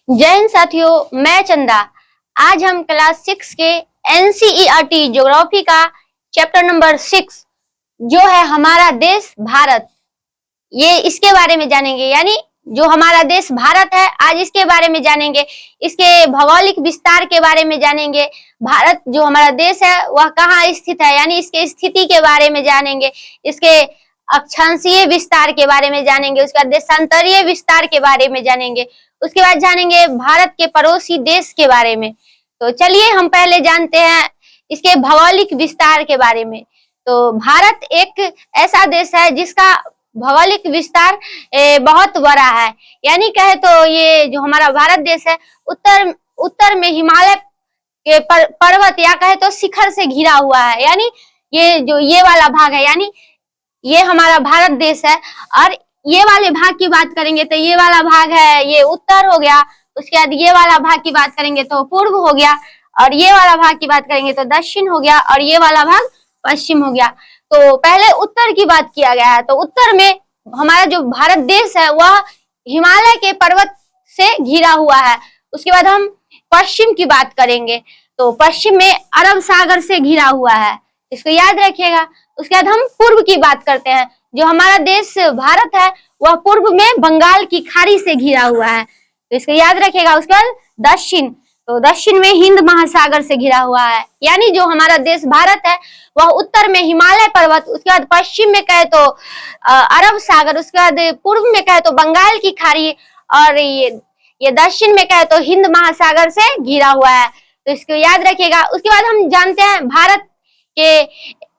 जय हिंद साथियों, मैं चंदा। आज हम क्लास 6 के एनसीईआरटी ज्योग्राफी का चैप्टर नंबर 6 जो है हमारा देश भारत, ये इसके बारे में जानेंगे। यानी जो हमारा देश भारत है, आज इसके बारे में जानेंगे। इसके भौगोलिक विस्तार के बारे में जानेंगे। भारत जो हमारा देश है वह कहाँ स्थित है, यानी इसके स्थिति के बारे में जानेंगे। इसके अक्षांशीय विस्तार के बारे में जानेंगे। उसका देशांतरीय विस्तार के बारे में जानेंगे। उसके बाद जानेंगे भारत के पड़ोसी देश के बारे में। तो चलिए हम पहले जानते हैं इसके भौगोलिक विस्तार के बारे में। तो भारत एक ऐसा देश है जिसका भौगोलिक विस्तार बहुत बड़ा है। यानी कहे तो ये जो हमारा भारत देश है उत्तर में हिमालय के पर्वत या कहे तो शिखर से घिरा हुआ है। यानी ये वाला भाग है, यानी ये हमारा भारत देश है। और ये वाले भाग की बात करेंगे तो ये वाला भाग है, ये उत्तर हो गया। उसके बाद ये वाला भाग की बात करेंगे तो पूर्व हो गया, और ये वाला भाग की बात करेंगे तो दक्षिण हो गया, और ये वाला भाग पश्चिम हो गया। तो पहले उत्तर की बात किया गया है। तो उत्तर में हमारा जो भारत देश है वह हिमालय के पर्वत से घिरा हुआ है। उसके बाद हम पश्चिम की बात करेंगे तो पश्चिम में अरब सागर से घिरा हुआ है, इसको याद रखिएगा। उसके बाद हम पूर्व की बात करते हैं। जो हमारा देश भारत है वह पूर्व में बंगाल की खाड़ी से घिरा हुआ है, तो इसको याद रखिएगा। उसके बाद दक्षिण, तो दक्षिण में हिंद महासागर से घिरा हुआ है। यानी जो हमारा देश भारत है वह उत्तर में हिमालय पर्वत, उसके बाद पश्चिम में कहे तो अरब सागर, उसके बाद पूर्व में कहे तो बंगाल की खाड़ी, और ये दक्षिण में कहे तो हिंद महासागर से घिरा हुआ है, तो इसको याद रखिएगा। उसके बाद हम जानते हैं भारत के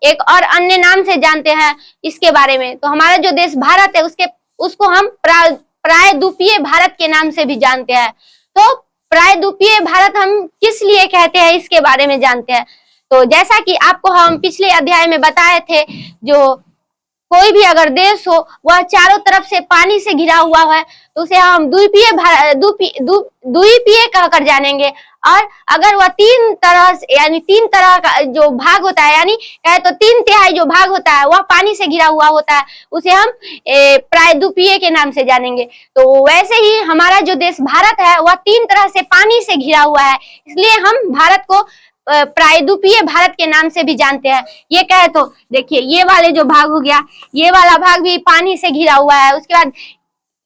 एक और अन्य नाम से जानते हैं इसके बारे में। तो हमारा जो देश भारत है उसको हम प्रायद्वीपीय भारत के नाम से भी जानते हैं। तो प्रायद्वीपीय भारत हम किस लिए कहते हैं इसके बारे में जानते हैं। तो जैसा कि आपको हम पिछले अध्याय में बताए थे, जो कोई भी अगर देश हो वह चारों तरफ से पानी से घिरा हुआ है तो उसे हम द्वीपीय कहकर जानेंगे। और अगर वह तीन तरह का जो भाग होता है, यानी कहे तो 3/3 जो भाग होता है वह पानी से घिरा हुआ होता है, उसे हम प्रायद्वीपीय के नाम से जानेंगे। तो वैसे ही हमारा जो देश भारत है वह 3 तरह से पानी से घिरा हुआ है, इसलिए हम भारत को प्रायद्वीपीय भारत के नाम से भी जानते हैं। ये कहे तो देखिए, ये वाले जो भाग हो गया, ये वाला भाग भी पानी से घिरा हुआ है। उसके बाद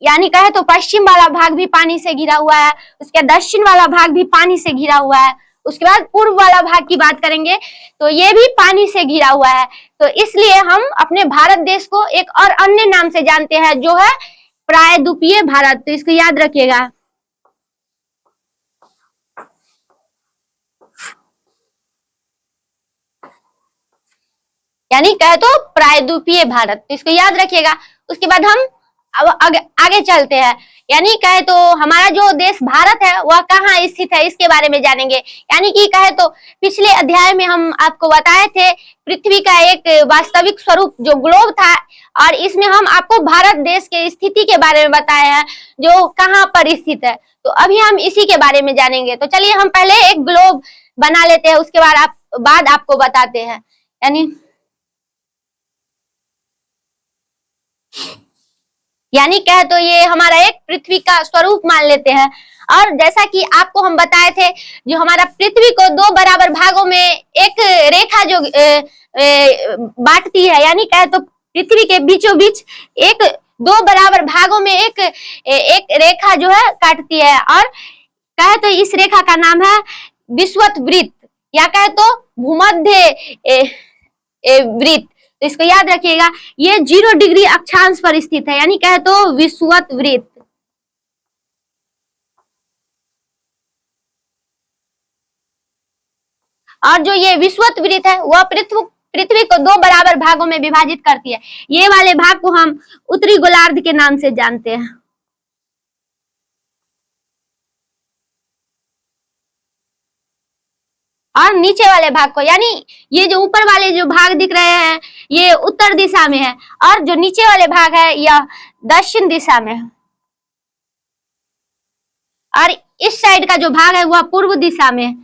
यानी कहे तो पश्चिम वाला भाग भी पानी से घिरा हुआ है। उसके दक्षिण वाला भाग भी पानी से घिरा हुआ है। उसके बाद पूर्व वाला भाग की बात करेंगे तो ये भी पानी से घिरा हुआ है। तो इसलिए हम अपने भारत देश को एक और अन्य नाम से जानते हैं जो है प्रायद्वीपीय भारत। तो इसको याद रखिएगा। यानी कहे तो प्रायद्वीपीय भारत, तो इसको याद रखिएगा। उसके बाद हम अब आगे चलते हैं। यानी कहे तो हमारा जो देश भारत है वह कहाँ स्थित है इसके बारे में जानेंगे। यानी कि कहे तो पिछले अध्याय में हम आपको बताए थे पृथ्वी का एक वास्तविक स्वरूप जो ग्लोब था, और इसमें हम आपको भारत देश के स्थिति के बारे में बताए हैं जो कहाँ पर स्थित है। तो अभी हम इसी के बारे में जानेंगे। तो चलिए हम पहले एक ग्लोब बना लेते हैं, उसके बाद आपको बताते हैं। यानी कहे तो ये हमारा एक पृथ्वी का स्वरूप मान लेते हैं। और जैसा कि आपको हम बताए थे, जो हमारा पृथ्वी को 2 बराबर भागों में एक रेखा जो बांटती है, यानी कहे तो पृथ्वी के बीचों बीच 2 बराबर भागों में एक रेखा जो है काटती है, और कहे तो इस रेखा का नाम है विषुवत वृत्त, या कहे तो भूमध्य वृत्त। तो इसको याद रखिएगा, ये 0 डिग्री अक्षांश पर स्थित है, यानी कहे तो विषुवत वृत्त। और जो ये विषुवत वृत्त है वह पृथ्वी को 2 बराबर भागों में विभाजित करती है। ये वाले भाग को हम उत्तरी गोलार्ध के नाम से जानते हैं। और नीचे वाले भाग को, यानी ये जो ऊपर वाले जो भाग दिख रहे हैं ये उत्तर दिशा में है, और जो नीचे वाले भाग है यह दक्षिण दिशा में है, और इस साइड का जो भाग है वह पूर्व दिशा में है,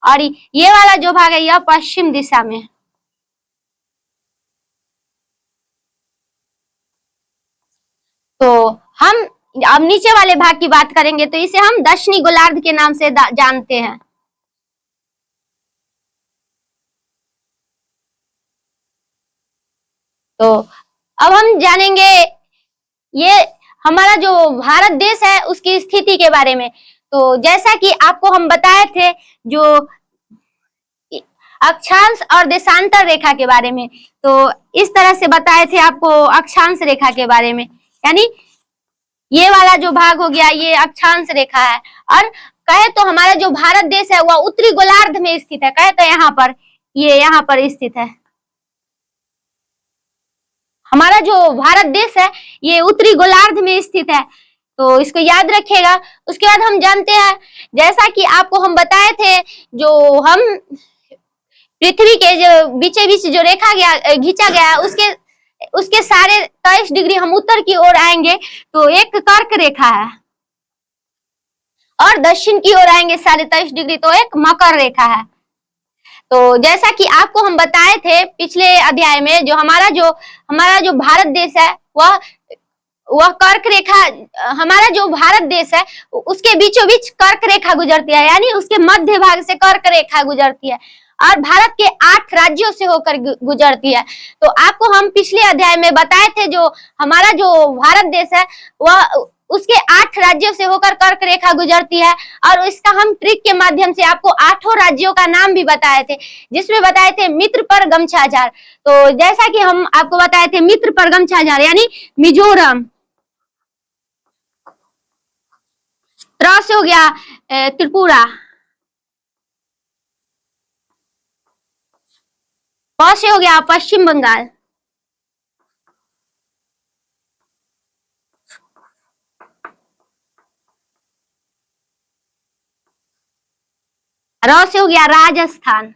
और ये वाला जो भाग है यह पश्चिम दिशा में है। तो हम अब नीचे वाले भाग की बात करेंगे तो इसे हम दक्षिणी गोलार्ध के नाम से जानते हैं। तो अब हम जानेंगे ये हमारा जो भारत देश है उसकी स्थिति के बारे में। तो जैसा कि आपको हम बताए थे जो अक्षांश और देशांतर रेखा के बारे में, तो इस तरह से बताए थे आपको अक्षांश रेखा के बारे में, यानी ये वाला जो भाग हो गया ये अक्षांश रेखा है। और कहे तो हमारा जो भारत देश है वह उत्तरी गोलार्ध में स्थित है। कहे तो यहाँ पर, ये यहाँ पर स्थित है। हमारा जो भारत देश है ये उत्तरी गोलार्ध में स्थित है, तो इसको याद रखिएगा। उसके बाद हम जानते हैं, जैसा कि आपको हम बताए थे, जो हम पृथ्वी के जो बीचे बीच जो रेखा गया खींचा गया उसके सारे 23 डिग्री हम उत्तर की ओर आएंगे तो एक कर्क रेखा है, और दक्षिण की ओर आएंगे 23.5 डिग्री तो एक मकर रेखा है। तो जैसा कि आपको हम बताए थे पिछले अध्याय में, जो हमारा जो भारत देश है वह कर्क रेखा, हमारा जो भारत देश है उसके बीचों बीच कर्क रेखा गुजरती है, यानी उसके मध्य भाग से कर्क रेखा गुजरती है और भारत के 8 राज्यों से होकर गुजरती है। तो आपको हम पिछले अध्याय में बताए थे, जो हमारा जो भारत देश है वह उसके 8 राज्यों से होकर कर्क रेखा गुजरती है, और इसका हम ट्रिक के माध्यम से आपको 8 राज्यों का नाम भी बताए थे, जिसमें बताए थे मित्र पर गमछाझार। तो जैसा कि हम आपको बताए थे मित्र पर गमछाझार यानी मिजोरम, त्रा से हो गया त्रिपुरा, प से हो गया पश्चिम बंगाल, र से हो गया राजस्थान,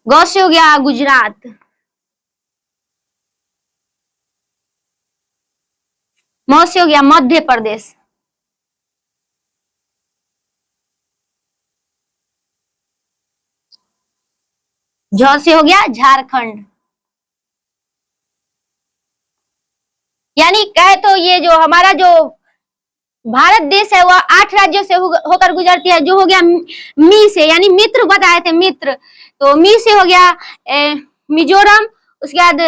ग से हो गया गुजरात, म से हो गया मध्य प्रदेश, झ से हो गया झारखंड। यानी कहे तो ये जो हमारा जो भारत देश है वह 8 राज्यों से होकर गुजरती है, जो हो गया मी से, यानी मित्र बताए थे मित्र, तो मी से हो गया मिजोरम, उसके बाद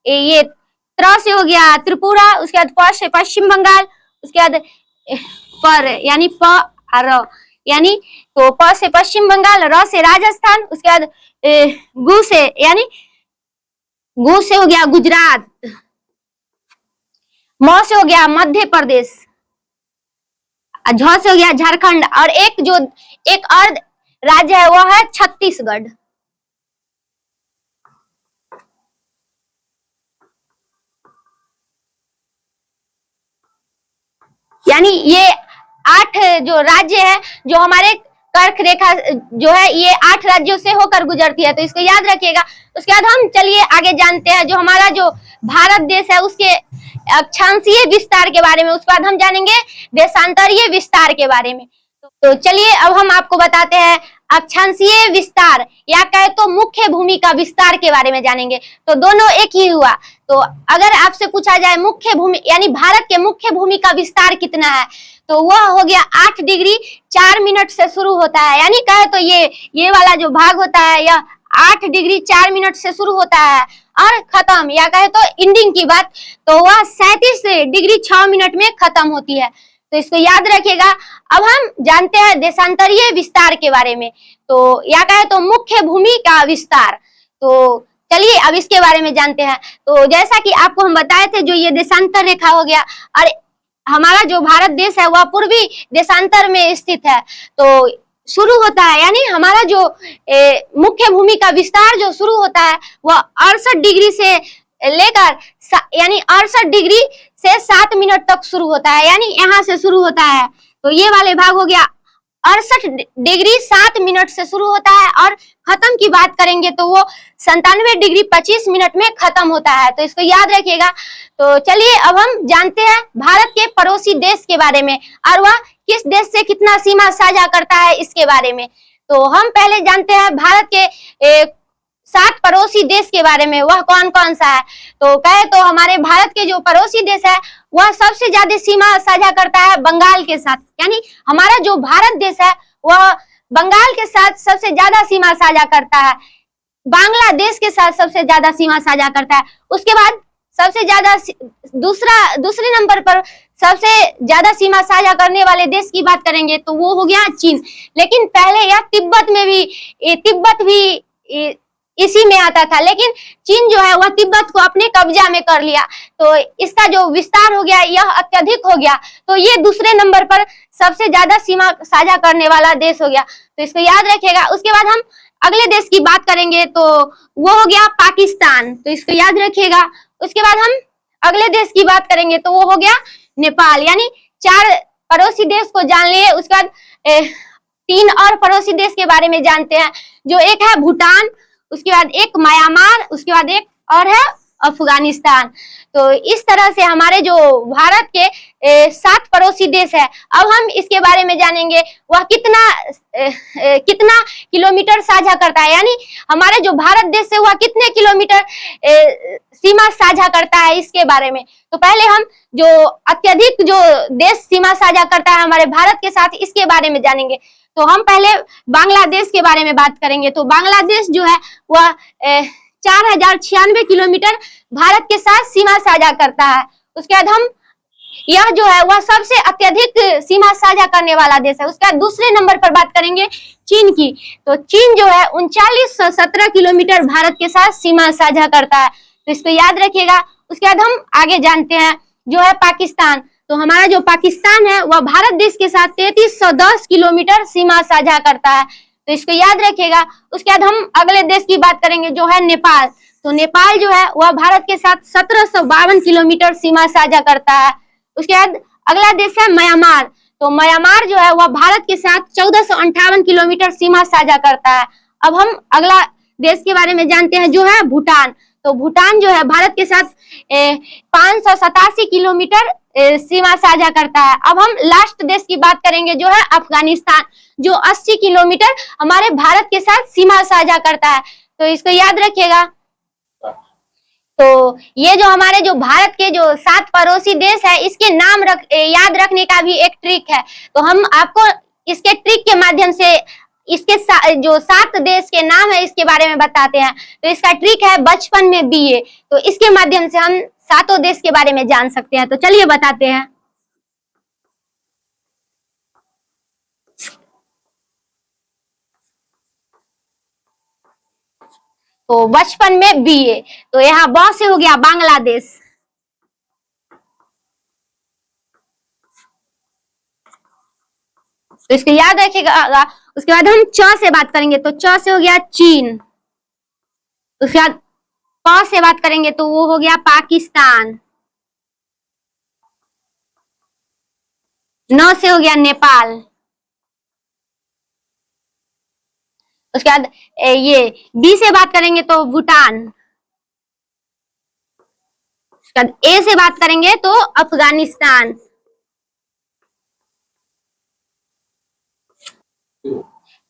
ये त्र से हो गया त्रिपुरा, उसके बाद प से पश्चिम बंगाल, उसके बाद पर यानी प र, यानी तो प से पश्चिम बंगाल, र से राजस्थान, उसके बाद गु से यानी गु से हो गया गुजरात, म से हो गया मध्य प्रदेश, झ से हो गया झारखंड, और एक और राज्य है वो है छत्तीसगढ़। यानी ये 8 जो राज्य है, जो हमारे कर्क रेखा जो है ये 8 राज्यों से होकर गुजरती है, तो इसको याद रखिएगा। उसके बाद हम चलिए आगे जानते हैं जो हमारा जो भारत देश है उसके अक्षांशीय विस्तार के बारे में। उसके बाद हम जानेंगे देशांतरीय विस्तार के बारे में। तो चलिए अब हम आपको बताते हैं अक्षांशीय विस्तार, या कहे तो मुख्य भूमि का विस्तार के बारे में जानेंगे। तो दोनों एक ही हुआ। तो अगर आपसे पूछा जाए मुख्य भूमि यानी भारत के मुख्य भूमि का विस्तार कितना है, तो वह हो गया 8 डिग्री 4 मिनट से शुरू होता है। यानी कहे तो ये वाला जो भाग होता है यह 8 डिग्री 4 मिनट से शुरू होता है और खत्म, या कहे तो एंडिंग की बात, तो वह 37 डिग्री 6 मिनट में खत्म होती है। तो इसको याद रखिएगा। अब हम जानते हैं देशांतरीय विस्तार के बारे में, तो या कहे तो मुख्य भूमि का विस्तार। तो चलिए अब इसके बारे में जानते हैं। तो जैसा कि आपको हम बताए थे, जो ये देशांतर रेखा हो गया, और हमारा जो भारत देश है वह पूर्वी देशांतर में स्थित है। तो शुरू होता है, यानी हमारा जो मुख्य भूमि का विस्तार जो शुरू होता है वह 68 डिग्री से लेकर यानी 68 डिग्री से 7 मिनट तक शुरू होता है, यानी यहाँ से शुरू होता है। तो ये वाले भाग हो गया 68 डिग्री 7 मिनट से शुरू होता है, और खत्म की बात करेंगे तो वो 97 डिग्री 25 मिनट में खत्म होता है। तो इसको याद रखिएगा। तो चलिए अब हम जानते हैं भारत के पड़ोसी देश के बारे में, और वह किस देश से कितना सीमा साझा करता है इसके बारे में। तो हम पहले जानते हैं भारत के 7 पड़ोसी देश के बारे में, वह कौन कौन सा है? तो कहे तो हमारे भारत के जो पड़ोसी देश है वह सबसे ज्यादा सीमा साझा करता है बंगाल के साथ, यानी हमारा जो भारत देश है वह बंगाल के साथ सबसे ज्यादा सीमा साझा करता है, बांग्लादेश के साथ सबसे ज्यादा सीमा साझा करता है। उसके बाद सबसे ज्यादा दूसरे नंबर पर सबसे ज्यादा सीमा साझा करने वाले देश की बात करेंगे तो वो हो गया चीन। लेकिन पहले यह तिब्बत भी इसी में आता था, लेकिन चीन जो है वह तिब्बत को अपने कब्जा में कर लिया, तो इसका जो विस्तार हो गया यह अत्यधिक हो गया, तो ये दूसरे नंबर पर सबसे ज्यादा सीमा साझा करने वाला देश हो गया, तो इसको याद रखिएगा। उसके बाद हम अगले देश की बात करेंगे तो वो हो गया पाकिस्तान, तो इसको याद रखिएगा। उसके बाद हम अगले देश की बात करेंगे तो वो हो गया नेपाल, यानी 4 पड़ोसी देश को जान लिए। उसके बाद 3 और पड़ोसी देश के बारे में जानते हैं, जो एक है भूटान, उसके बाद एक म्यांमार, उसके बाद एक और है अफगानिस्तान। तो इस तरह से हमारे जो भारत के 7 पड़ोसी देश है, अब हम इसके बारे में जानेंगे वह कितना किलोमीटर साझा करता है, यानी हमारे जो भारत देश से वह कितने किलोमीटर सीमा साझा करता है, इसके बारे में। तो पहले हम जो अत्यधिक जो देश सीमा साझा करता है हमारे भारत के साथ, इसके बारे में जानेंगे। तो हम पहले बांग्लादेश के बारे में बात करेंगे। तो बांग्लादेश जो है वह 4096 किलोमीटर भारत के साथ सीमा साझा करता है। उसके बाद हम यह जो है वह सबसे अत्यधिक सीमा साझा करने वाला देश है। उसके बाद दूसरे नंबर पर बात करेंगे चीन की, तो चीन जो है 3917 किलोमीटर भारत के साथ सीमा साझा करता है, तो इसको याद रखिएगा। उसके बाद हम आगे जानते हैं जो है पाकिस्तान, तो हमारा जो पाकिस्तान है वह भारत देश के साथ 3310 किलोमीटर सीमा साझा करता है, तो इसको याद रखिएगा। उसके बाद हम अगले देश की बात करेंगे जो है नेपाल, तो नेपाल जो है वह भारत के साथ 1752 किलोमीटर सीमा साझा करता है। उसके बाद अगला देश है म्यांमार, तो म्यांमार जो है वह भारत के साथ 1458 किलोमीटर सीमा साझा करता है। अब हम अगला देश के बारे में जानते हैं जो है भूटान, तो भूटान जो है भारत के साथ 587 किलोमीटर सीमा साझा करता है। अब हम लास्ट देश की बात करेंगे जो है अफगानिस्तान, जो 80 किलोमीटर हमारे भारत के साथ सीमा साझा करता है, तो इसको याद रखिएगा। तो ये जो हमारे जो भारत के जो 7 पड़ोसी देश है, इसके नाम याद रखने का भी एक ट्रिक है, तो हम आपको इसके ट्रिक के माध्यम से इसके जो 7 देश के नाम है इसके बारे में बताते हैं। तो इसका ट्रिक है बचपन में बीए, तो इसके माध्यम से हम 7 देश के बारे में जान सकते हैं। तो चलिए बताते हैं। तो बचपन में बीए, तो यहाँ ब से हो गया बांग्लादेश, तो इसको याद रखिएगा। उसके बाद हम च से बात करेंगे, तो च से हो गया चीन। उसके बाद प से बात करेंगे तो वो हो गया पाकिस्तान। न से हो गया नेपाल। उसके बाद ये बी से बात करेंगे तो भूटान। उसके बाद ए से बात करेंगे तो अफगानिस्तान।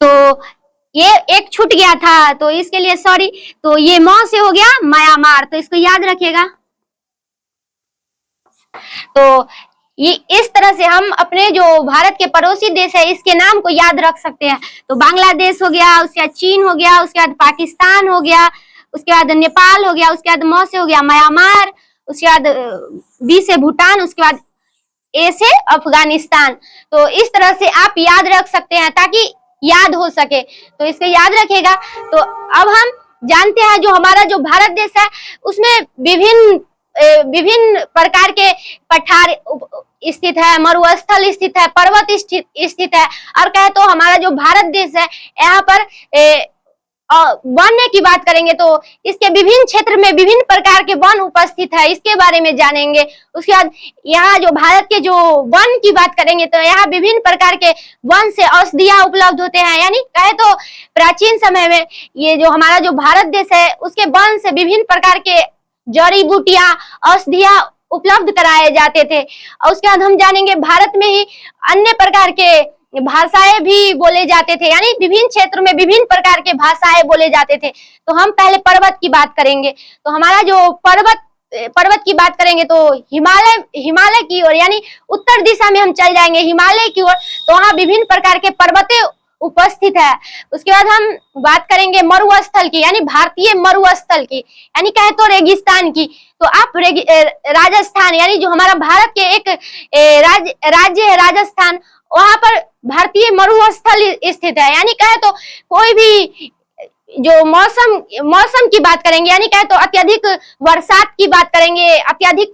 तो ये एक छूट गया था, तो इसके लिए सॉरी। तो ये म से हो गया म्यांमार, तो इसको याद रखिएगा। तो ये इस तरह से हम अपने जो भारत के पड़ोसी देश है इसके नाम को याद रख सकते हैं। तो बांग्लादेश हो गया, उसके बाद चीन हो गया, उसके बाद पाकिस्तान हो गया, उसके बाद नेपाल हो गया, उसके बाद म से हो गया म्यांमार, उसके बाद बी से भूटान, उसके बाद ए से अफगानिस्तान। तो इस तरह से आप याद रख सकते हैं ताकि याद हो सके, तो इसको याद रखेगा। तो अब हम जानते हैं जो हमारा जो भारत देश है उसमें विभिन्न प्रकार के पठार स्थित है, मरुस्थल स्थित है, पर्वत स्थित है, और कहे तो हमारा जो भारत देश है यहाँ पर वन्य की बात करेंगे तो इसके विभिन्न क्षेत्र में विभिन्न प्रकार के वन उपस्थित है, इसके बारे में जानेंगे। उसके बाद यहाँ जो भारत के जो वन की बात करेंगे तो यहाँ विभिन्न प्रकार के वन से औषधियां उपलब्ध होते हैं, यानी कहे तो प्राचीन समय में ये जो हमारा जो भारत देश है उसके वन से विभिन्न प्रकार के जड़ी बूटियां, औषधियां उपलब्ध कराए जाते थे। और उसके बाद हम जानेंगे भारत में ही अन्य प्रकार के भाषाएं भी बोले जाते थे, यानी विभिन्न क्षेत्रों में विभिन्न प्रकार के भाषाएं बोले जाते थे। तो हम पहले पर्वत की बात करेंगे। तो हमारा जो पर्वत की बात करेंगे तो हिमालय की ओर, यानी उत्तर दिशा में हम चल जाएंगे हिमालय की ओर, तो वहाँ विभिन्न प्रकार के पर्वतें उपस्थित है। उसके बाद हम बात करेंगे मरुस्थल की, यानी भारतीय मरुस्थल की, यानी कहे तो रेगिस्तान की। तो आप राजस्थान, यानी जो हमारा भारत के एक राज्य है राजस्थान, वहां पर भारतीय मरुस्थल स्थित है। यानी कहे तो कोई भी जो मौसम की बात करेंगे, यानी कहे तो अत्यधिक बरसात की बात करेंगे, अत्यधिक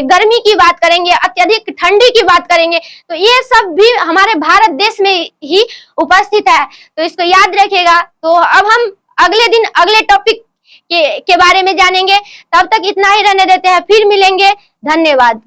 गर्मी की बात करेंगे, अत्यधिक ठंडी की बात करेंगे, तो ये सब भी हमारे भारत देश में ही उपस्थित है। तो इसको याद रखिएगा। तो अब हम अगले दिन अगले टॉपिक के बारे में जानेंगे। तब तक इतना ही रहने देते हैं, फिर मिलेंगे। धन्यवाद।